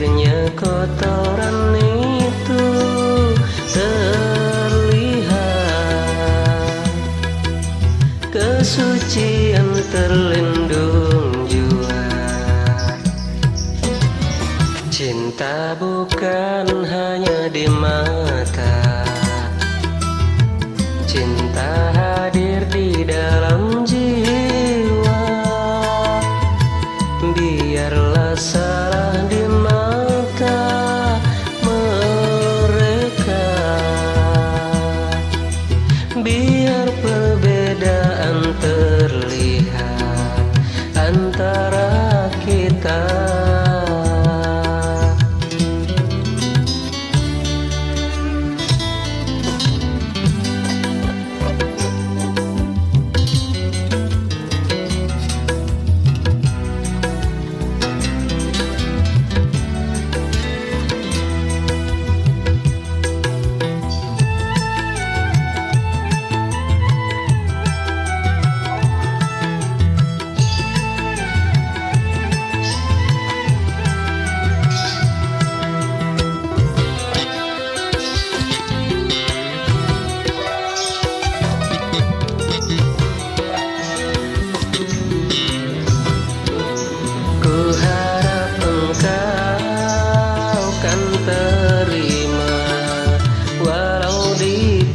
akhirnya kotoran itu terlihat, kesucian terlindung jua. Cinta bukan hanya di mata, cinta hadir di dalam jiwa. Biarlah salah di mata mereka, biar perbedaan terlihat antara kita.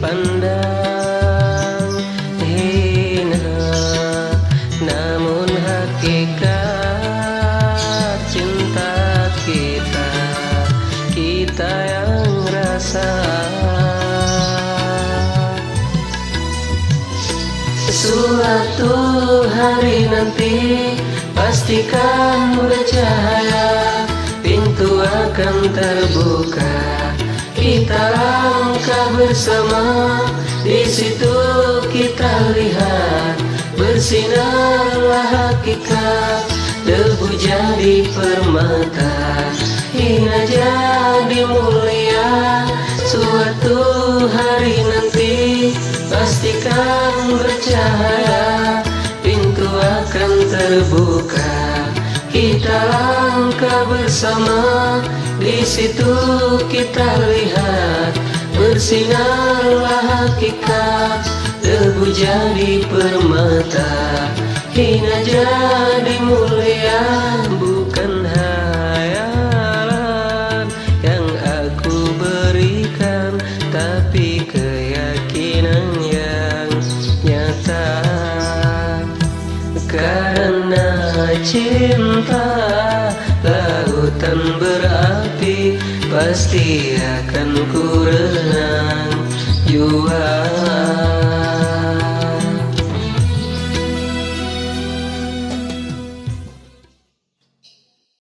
Pandang hina, namun hakikat cinta kita, kita yang rasa. Suatu hari nanti pastikan bercahaya, pintu akan terbuka, kita langkah bersama. Di situ kita lihat bersinarlah hakikat, debu jadi permata, hina jadi mulia. Suatu hari nanti pastikan bercahaya, pintu akan terbuka, kita langkah bersama. Di situ kita lihat bersinarlah hakikat, debu jadi permata, hina jadi mulia. Bukan hayalan yang aku berikan, tapi keyakinan yang nyata. Karena cinta lautan berapi, pasti akan ku